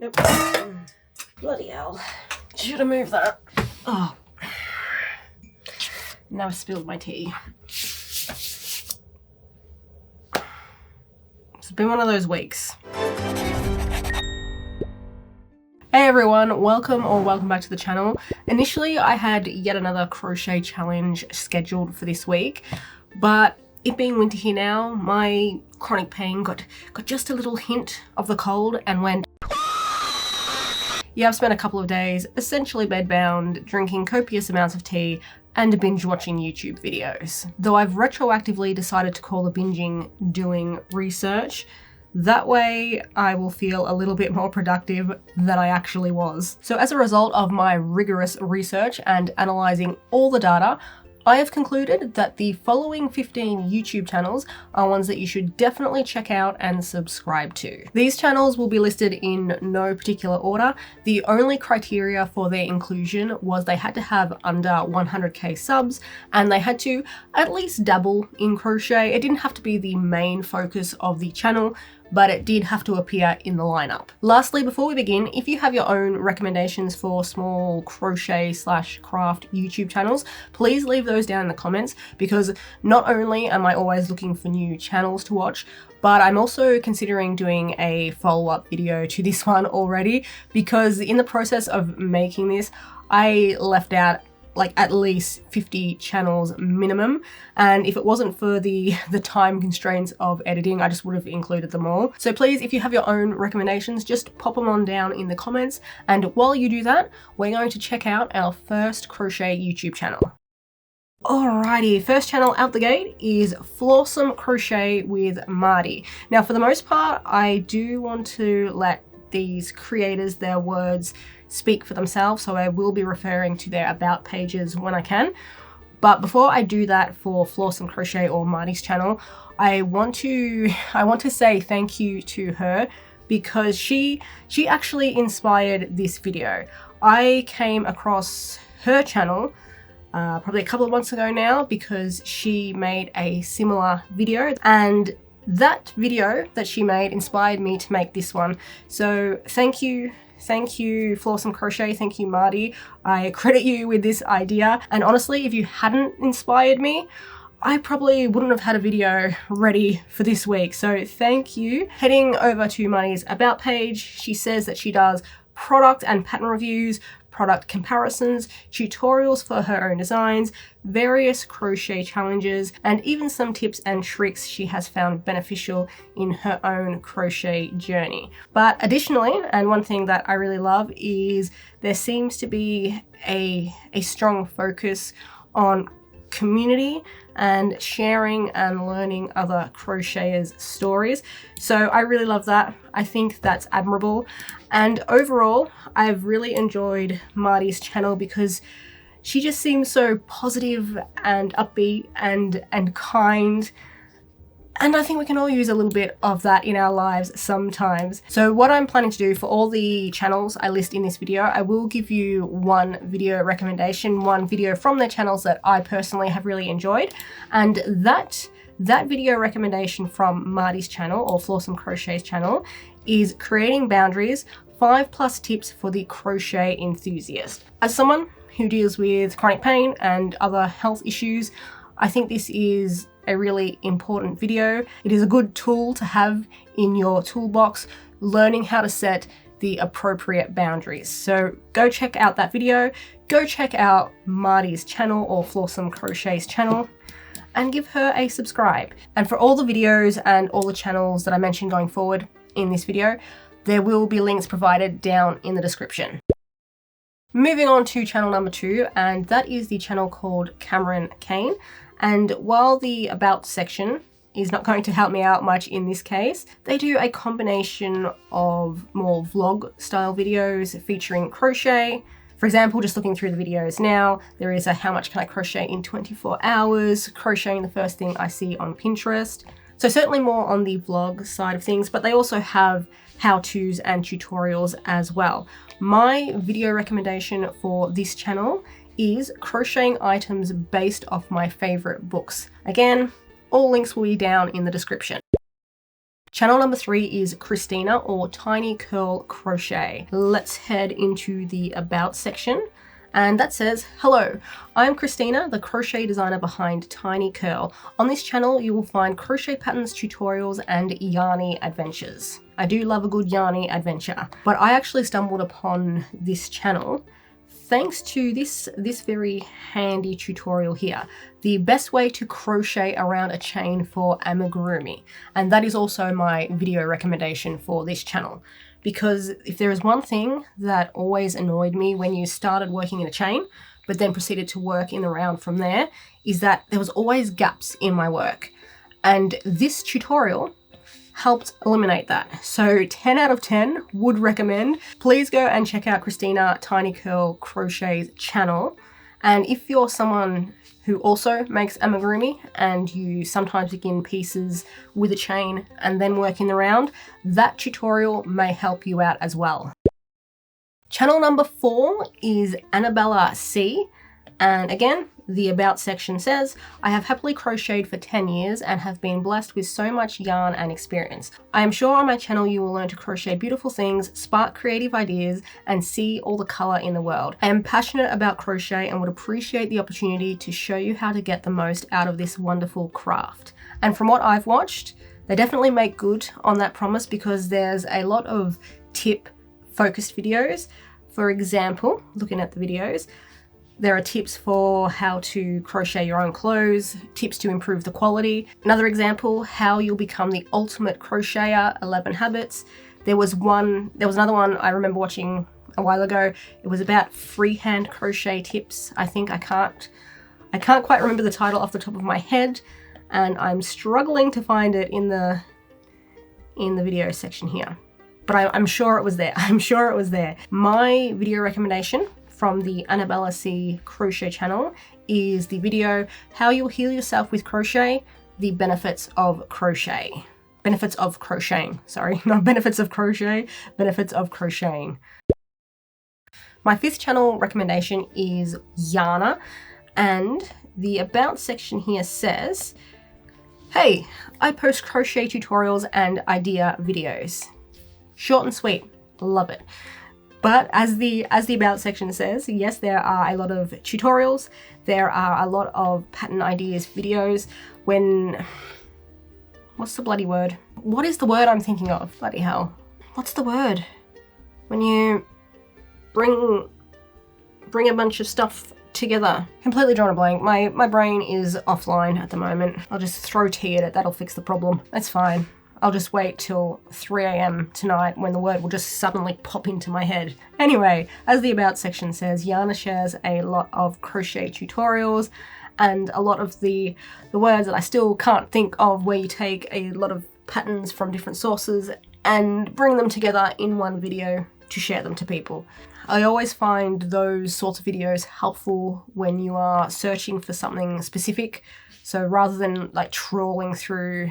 Yep. Bloody hell. Should have moved that. Oh. Now I've spilled my tea. It's been one of those weeks. Hey everyone, welcome back to the channel. Initially I had yet another crochet challenge scheduled for this week, but it being winter here now, my chronic pain got just a little hint of the cold and went. Yeah, I've spent a couple of days essentially bedbound, drinking copious amounts of tea and binge watching YouTube videos. Though I've retroactively decided to call the binging doing research. That way I will feel a little bit more productive than I actually was. So as a result of my rigorous research and analysing all the data, I have concluded that the following 15 YouTube channels are ones that you should definitely check out and subscribe to. These channels will be listed in no particular order. The only criteria for their inclusion was they had to have under 100k subs and they had to at least dabble in crochet. It didn't have to be the main focus of the channel, but it did have to appear in the lineup. Lastly, before we begin, if you have your own recommendations for small crochet/craft YouTube channels, please leave those down in the comments, because not only am I always looking for new channels to watch, but I'm also considering doing a follow-up video to this one already, because in the process of making this, I left out like at least 50 channels minimum, and if it wasn't for the time constraints of editing, I just would have included them all. So please, if you have your own recommendations, just pop them on down in the comments, and while you do that, we're going to check out our first crochet YouTube channel. Alrighty, first channel out the gate is Flawsome Crochet with Marty. Now for the most part, I do want to let these creators, their words speak for themselves, so I will be referring to their about pages when I can. But before I do that for Flawsome Crochet or Marty's channel, I want to say thank you to her, because she actually inspired this video. I came across her channel probably a couple of months ago now, because she made a similar video, and that video that she made inspired me to make this one. So thank you Flawsome Crochet, thank you Marty. I credit you with this idea, and honestly, if you hadn't inspired me, I probably wouldn't have had a video ready for this week, so thank you. Heading over to Marty's about page, she says that she does product and pattern reviews, product comparisons, tutorials for her own designs, various crochet challenges, and even some tips and tricks she has found beneficial in her own crochet journey. But additionally, and one thing that I really love, is there seems to be a strong focus on community and sharing and learning other crocheters' stories. So I really love that. I think that's admirable. And overall, I've really enjoyed Marty's channel because she just seems so positive and upbeat and kind. And I think we can all use a little bit of that in our lives sometimes. So what I'm planning to do for all the channels I list in this video, I will give you one video recommendation, one video from their channels that I personally have really enjoyed. And that video recommendation from Marty's channel, or Flawsome Crochet's channel, is Creating Boundaries, 5+ tips for the crochet enthusiast. As someone who deals with chronic pain and other health issues, I think this is a really important video. It is a good tool to have in your toolbox, learning how to set the appropriate boundaries. So go check out that video, go check out Marty's channel or Flawsome Crochet's channel, and give her a subscribe. And for all the videos and all the channels that I mentioned going forward in this video, there will be links provided down in the description. Moving on to channel number 2, and that is the channel called KamrynCain. And while the about section is not going to help me out much in this case, they do a combination of more vlog style videos featuring crochet. For example, just looking through the videos now, there is a how much can I crochet in 24 hours, crocheting the first thing I see on Pinterest. So certainly more on the vlog side of things, but they also have how-tos and tutorials as well. My video recommendation for this channel is crocheting items based off my favorite books. Again, all links will be down in the description. Channel number 3 is Christina or tinycurlcrochet. Let's head into the About section. And that says, hello, I'm Christina, the crochet designer behind Tiny Curl. On this channel, you will find crochet patterns, tutorials, and yarny adventures. I do love a good yarny adventure, but I actually stumbled upon this channel thanks to this very handy tutorial here. The best way to crochet around a chain for amigurumi. And that is also my video recommendation for this channel. Because if there is one thing that always annoyed me when you started working in a chain, but then proceeded to work in the round from there, is that there was always gaps in my work. And this tutorial helped eliminate that. So 10 out of 10 would recommend. Please go and check out Christina tinycurlcrochet's channel. And if you're someone who also makes amigurumi and you sometimes begin pieces with a chain and then work in the round, that tutorial may help you out as well. Channel number 4 is Annabella C. And again, the About section says, I have happily crocheted for 10 years and have been blessed with so much yarn and experience. I am sure on my channel you will learn to crochet beautiful things, spark creative ideas, and see all the color in the world. I am passionate about crochet and would appreciate the opportunity to show you how to get the most out of this wonderful craft. And from what I've watched, they definitely make good on that promise because there's a lot of tip-focused videos. For example, looking at the videos, there are tips for how to crochet your own clothes, tips to improve the quality. Another example, how you'll become the ultimate crocheter, 11 habits. There was another one I remember watching a while ago. It was about freehand crochet tips. I think I can't quite remember the title off the top of my head, and I'm struggling to find it in the video section here. But I'm sure it was there. I'm sure it was there. My video recommendation from the Annabella C crochet channel is the video How You'll Heal Yourself with Crochet, the benefits of crochet. Benefits of crocheting, sorry, not benefits of crochet, benefits of crocheting. My 5th channel recommendation is Yana, and the About section here says, hey, I post crochet tutorials and idea videos. Short and sweet, love it. But as the About section says, yes, there are a lot of tutorials, there are a lot of pattern ideas videos. What's the bloody word? What is the word I'm thinking of? Bloody hell. What's the word? When you bring a bunch of stuff together. Completely drawn a blank. My brain is offline at the moment. I'll just throw tea at it, that'll fix the problem. That's fine. I'll just wait till 3 AM tonight when the word will just suddenly pop into my head. Anyway, as the About section says, Yana shares a lot of crochet tutorials and a lot of the words that I still can't think of, where you take a lot of patterns from different sources and bring them together in one video to share them to people. I always find those sorts of videos helpful when you are searching for something specific. So rather than like trawling through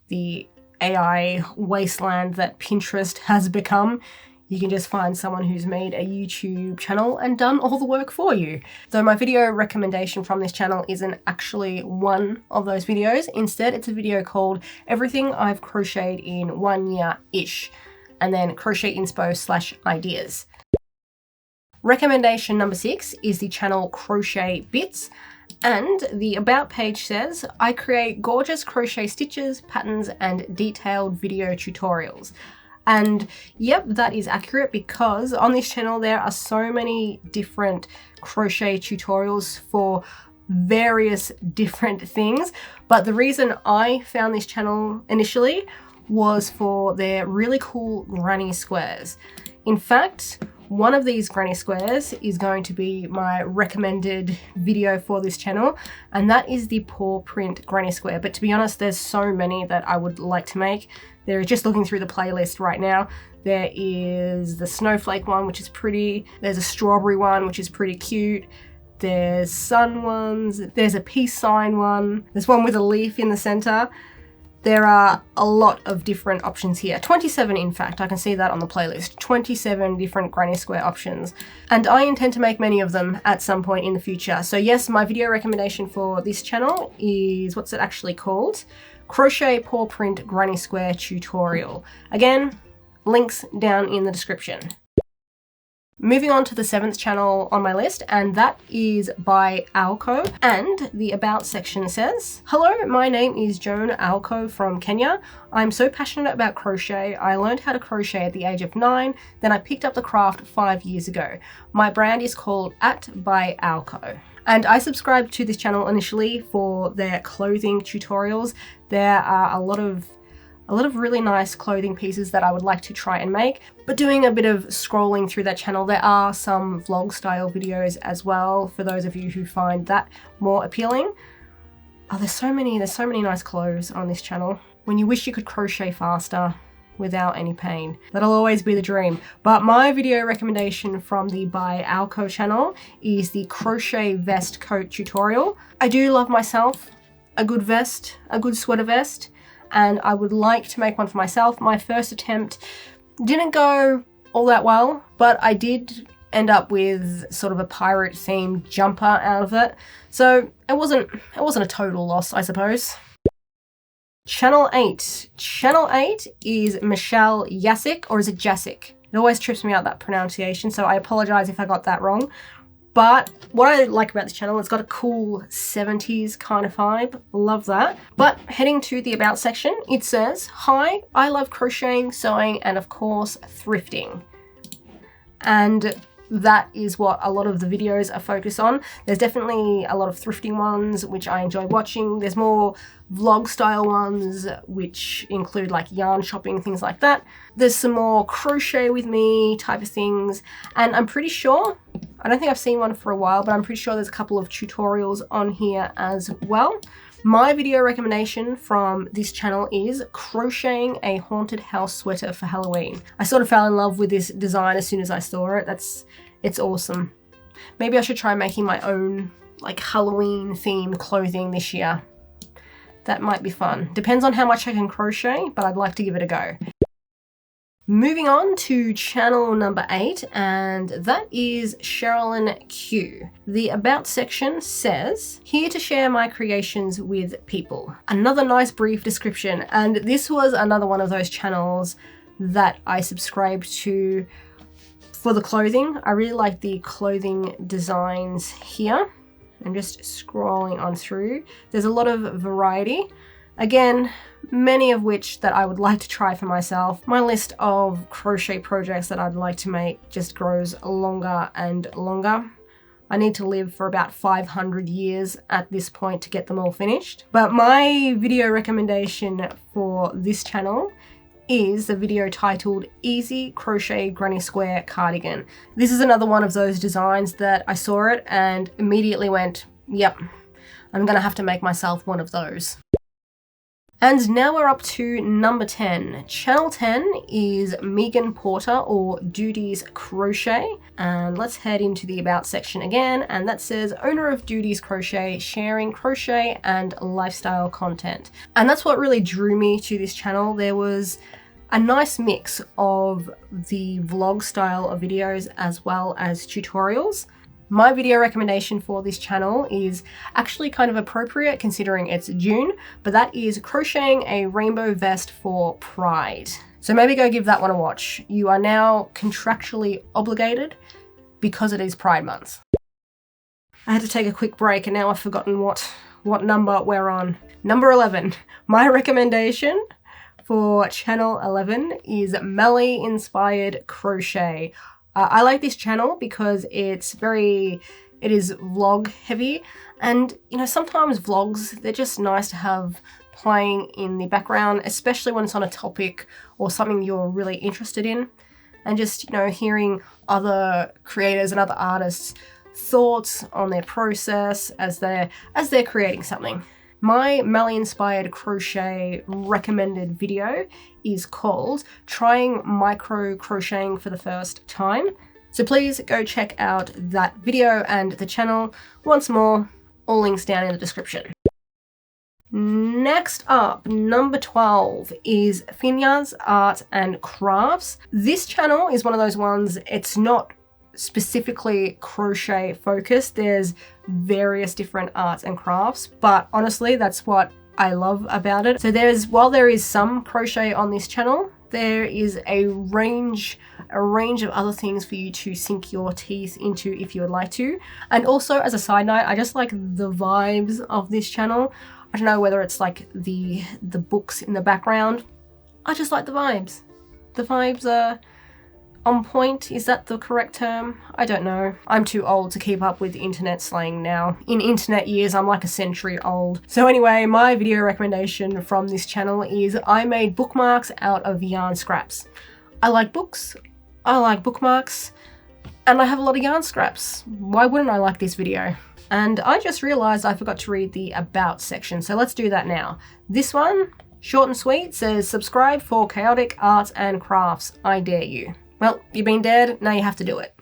the AI wasteland that Pinterest has become, you can just find someone who's made a YouTube channel and done all the work for you. Though my video recommendation from this channel isn't actually one of those videos. Instead, it's a video called Everything I've Crocheted in 1 Year-ish, and then crochet inspo/ideas. Recommendation number 6 is the channel CrochetBits. And the About page says, I create gorgeous crochet stitches, patterns, and detailed video tutorials. And yep, that is accurate because on this channel there are so many different crochet tutorials for various different things. But the reason I found this channel initially was for their really cool granny squares. In fact, one of these granny squares is going to be my recommended video for this channel, and that is the paw print granny square. But to be honest, there's so many that I would like to make. They're just looking through the playlist right now. There is the snowflake one, which is pretty. There's a strawberry one, which is pretty cute. There's sun ones. There's a peace sign one. There's one with a leaf in the center. There are a lot of different options here. 27 in fact, I can see that on the playlist. 27 different granny square options. And I intend to make many of them at some point in the future. So yes, my video recommendation for this channel is, what's it actually called? Crochet Paw Print Granny Square Tutorial. Again, links down in the description. Moving on to the 7th channel on my list, and that is by Alco, and the About section says, "Hello, my name is Joan Alco from Kenya. I'm so passionate about crochet. I learned how to crochet at the age of 9, then I picked up the craft 5 years ago. My brand is called by Alco. And I subscribed to this channel initially for their clothing tutorials. There are a lot of really nice clothing pieces that I would like to try and make, but doing a bit of scrolling through that channel, there are some vlog style videos as well for those of you who find that more appealing. Oh, there's so many nice clothes on this channel. When you wish you could crochet faster without any pain. That'll always be the dream. But my video recommendation from the By Alco channel is the crochet vest coat tutorial. I do love myself a good vest, a good sweater vest, and I would like to make one for myself. My first attempt didn't go all that well, but I did end up with sort of a pirate themed jumper out of it. So it wasn't a total loss, I suppose. Channel 8. Channel 8 is Michelle Jasic, or is it Jasic? It always trips me out, that pronunciation, so I apologize if I got that wrong. But what I like about this channel, it's got a cool 70s kind of vibe. Love that. But heading to the About section, it says, "Hi, I love crocheting, sewing, and of course, thrifting." And that is what a lot of the videos are focused on. There's definitely a lot of thrifting ones, which I enjoy watching. There's more vlog style ones, which include like yarn shopping, things like that. There's some more crochet with me type of things. And I'm pretty sure, I don't think I've seen one for a while, but I'm pretty sure there's a couple of tutorials on here as well. My video recommendation from this channel is crocheting a haunted house sweater for Halloween. I sort of fell in love with this design as soon as I saw it. It's awesome. Maybe I should try making my own like Halloween themed clothing this year. That might be fun. Depends on how much I can crochet, but I'd like to give it a go. Moving on to channel number 8, and that is CherilynQ. The About section says, "Here to share my creations with people." Another nice brief description, and this was another one of those channels that I subscribed to for the clothing. I really like the clothing designs here. I'm just scrolling on through. There's a lot of variety. Again, many of which that I would like to try for myself. My list of crochet projects that I'd like to make just grows longer and longer. I need to live for about 500 years at this point to get them all finished. But my video recommendation for this channel is the video titled Easy Crochet Granny Square Cardigan. This is another one of those designs that I saw it and immediately went, yep, I'm gonna have to make myself one of those. And now we're up to number 10. Channel 10 is Megan Porter, or doodiescrochet. And let's head into the About section again. And that says, "Owner of doodiescrochet, sharing crochet and lifestyle content." And that's what really drew me to this channel. There was a nice mix of the vlog style of videos as well as tutorials. My video recommendation for this channel is actually kind of appropriate considering it's June, but that is crocheting a rainbow vest for Pride. So maybe go give that one a watch. You are now contractually obligated because it is Pride Month. I had to take a quick break and now I've forgotten what number we're on. Number 11. My recommendation for channel 11 is Melly-inspired crochet. I like this channel because it is vlog heavy, and you know, sometimes vlogs, they're just nice to have playing in the background, especially when it's on a topic or something you're really interested in, and just, you know, hearing other creators and other artists' thoughts on their process as they're creating something. My Melly-inspired crochet recommended video is called Trying Micro Crocheting for the First Time. So please go check out that video and the channel. Once more, all links down in the description. next up, number 12 is Finja's Art and Crafts. This channel is one of those ones, it's not specifically crochet focused. There's various different arts and crafts, but honestly, that's what I love about it. So while there is some crochet on this channel, there is a range of other things for you to sink your teeth into if you would like to. And also, as a side note, I just like the vibes of this channel. I don't know whether it's like the books in the background. I just like the vibes. The vibes are on point. Is that the correct term? I don't know. I'm too old to keep up with internet slang now. In internet years, I'm like a century old. So anyway, my video recommendation from this channel is I made bookmarks out of yarn scraps. I like books, I like bookmarks, and I have a lot of yarn scraps. Why wouldn't I like this video? And I just realized I forgot to read the about section, so let's do that now. This one, short and sweet, says subscribe for chaotic arts and crafts. I dare you. Well, you've been dead, now you have to do it.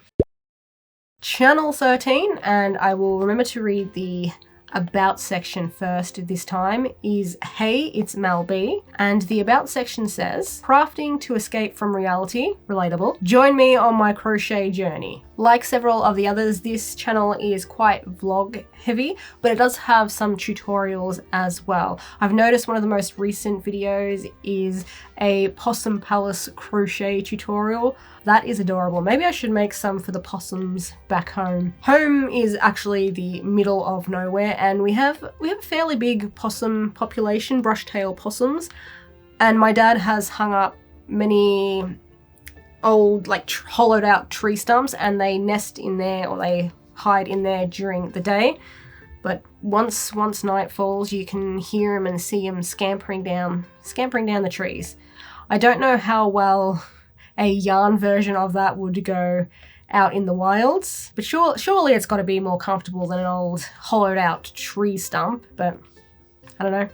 Channel 13, and I will remember to read the about section first this time, is HeyItsMelB, and the about section says, crafting to escape from reality, relatable, join me on my crochet journey. Like several of the others, this channel is quite vlog heavy, but it does have some tutorials as well. I've noticed one of the most recent videos is a possum palace crochet tutorial. That is adorable. Maybe I should make some for the possums back home. Home is actually the middle of nowhere, and we have a fairly big possum population, brush-tailed possums, and my dad has hung up many old, like, hollowed out tree stumps, and they nest in there, or they hide in there during the day. But once night falls, you can hear them and see them scampering down the trees. I don't know how well a yarn version of that would go out in the wilds, but surely it's got to be more comfortable than an old hollowed out tree stump, but I don't know.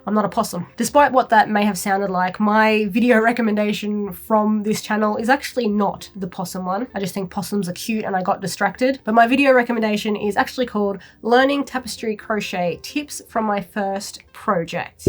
I'm not a possum. Despite what that may have sounded like, my video recommendation from this channel is actually not the possum one. I just think possums are cute and I got distracted. But my video recommendation is actually called Learning Tapestry Crochet Tips from My First Project.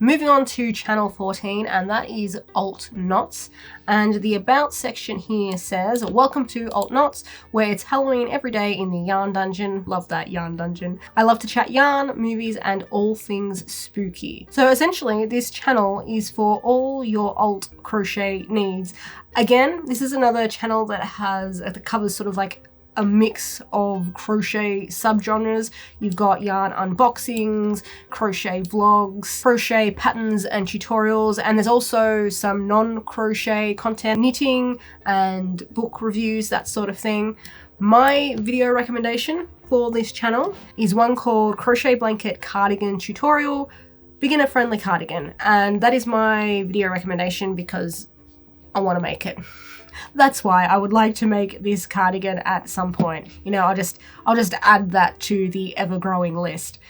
Moving on to channel 14, and that is AltKnots. And the about section here says, welcome to AltKnots, where it's Halloween every day in the yarn dungeon. Love that yarn dungeon. I love to chat yarn, movies, and all things spooky. So essentially, this channel is for all your alt crochet needs. Again, this is another channel that covers sort of like a mix of crochet subgenres. You've got yarn unboxings, crochet vlogs, crochet patterns and tutorials, and there's also some non-crochet content, knitting and book reviews, that sort of thing. My video recommendation for this channel is one called Crochet Blanket Cardigan Tutorial, Beginner Friendly Cardigan, and that is my video recommendation because I want to make it. That's why I would like to make this cardigan at some point. You know, I'll just add that to the ever-growing list.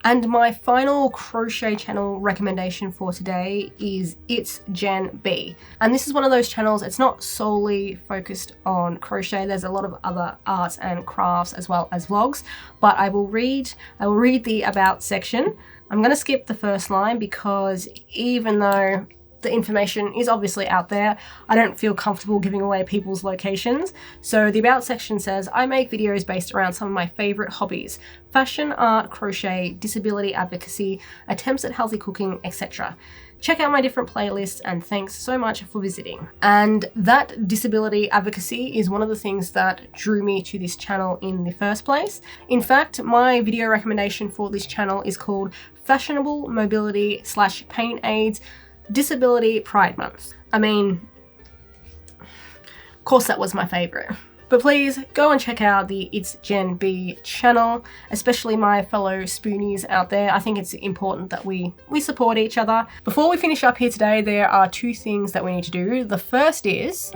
And my final crochet channel recommendation for today is ItsJennB. And this is one of those channels, it's not solely focused on crochet. There's a lot of other arts and crafts as well as vlogs, but I will read the about section. I'm going to skip the first line because even though the information is obviously out there, I don't feel comfortable giving away people's locations. So the about section says, I make videos based around some of my favorite hobbies: fashion, art, crochet, disability advocacy, attempts at healthy cooking, etc. Check out my different playlists and thanks so much for visiting. And that disability advocacy is one of the things that drew me to this channel in the first place. In fact, my video recommendation for this channel is called Fashionable Mobility / Pain Aids Disability Pride Month. I mean, of course that was my favorite. But please go and check out the ItsJennB channel, especially my fellow spoonies out there. I think it's important that we support each other. Before we finish up here today, there are two things that we need to do. The first is,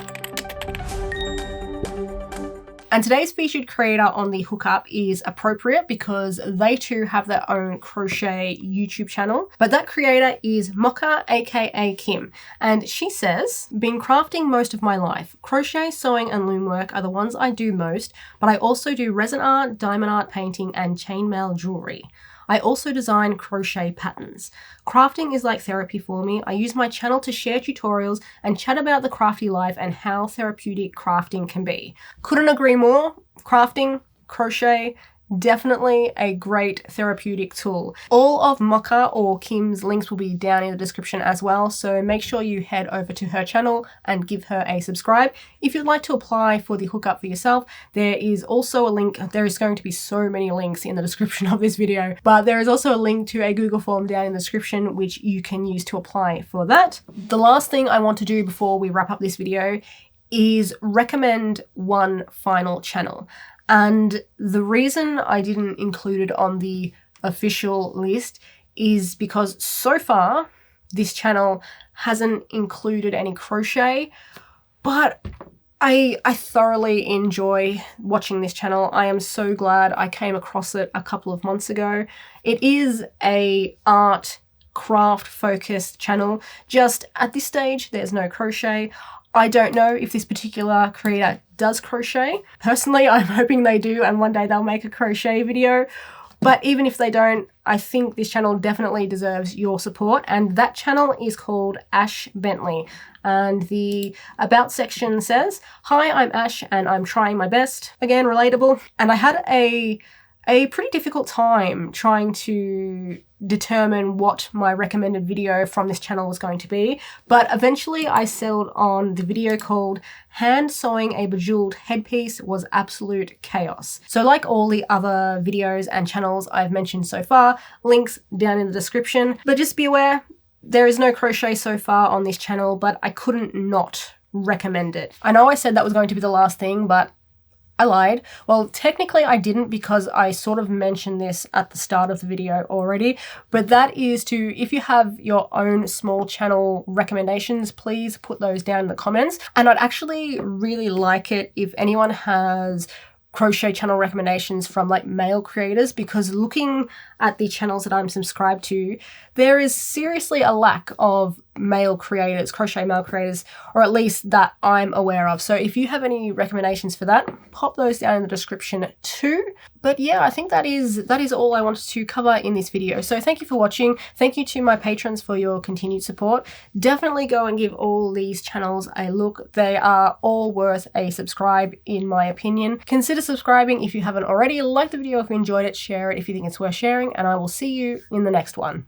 and today's featured creator on the hookup is appropriate because they too have their own crochet YouTube channel. But that creator is Mocha, aka Kim. And she says, been crafting most of my life. Crochet, sewing, and loom work are the ones I do most, but I also do resin art, diamond art painting, and chainmail jewelry. I also design crochet patterns. Crafting is like therapy for me. I use my channel to share tutorials and chat about the crafty life and how therapeutic crafting can be. Couldn't agree more. Crafting, crochet, definitely a great therapeutic tool. All of Mocha or Kim's links will be down in the description as well, so make sure you head over to her channel and give her a subscribe. If you'd like to apply for the hookup for yourself, there is also a link. There is going to be so many links in the description of this video, but there is also a link to a Google form down in the description which you can use to apply for that. The last thing I want to do before we wrap up this video is recommend one final channel. And the reason I didn't include it on the official list is because so far this channel hasn't included any crochet, but I thoroughly enjoy watching this channel. I am so glad I came across it a couple of months ago. It is a art craft focused channel. Just at this stage, there's no crochet. I don't know if this particular creator does crochet. Personally, I'm hoping they do and one day they'll make a crochet video. But even if they don't, I think this channel definitely deserves your support. And that channel is called Ashbentley. And the About section says, "Hi, I'm Ash and I'm trying my best." Again, relatable. And I had a pretty difficult time trying to determine what my recommended video from this channel was going to be, but eventually I settled on the video called "Hand Sewing a Bejeweled Headpiece Was Absolute Chaos." So like all the other videos and channels I've mentioned so far, links down in the description, but just be aware, there is no crochet so far on this channel, but I couldn't not recommend it. I know I said that was going to be the last thing, but I lied. Well, technically I didn't because I sort of mentioned this at the start of the video already, but that is to, if you have your own small channel recommendations, please put those down in the comments. And I'd actually really like it if anyone has crochet channel recommendations from like male creators, because looking at the channels that I'm subscribed to, there is seriously a lack of male creators, crochet male creators, or at least that I'm aware of. So if you have any recommendations for that, pop those down in the description too. But yeah, I think that is all I wanted to cover in this video. So thank you for watching. Thank you to my patrons for your continued support. Definitely go and give all these channels a look. They are all worth a subscribe in my opinion. Consider subscribing if you haven't already. Like the video if you enjoyed it, share it if you think it's worth sharing, and I will see you in the next one.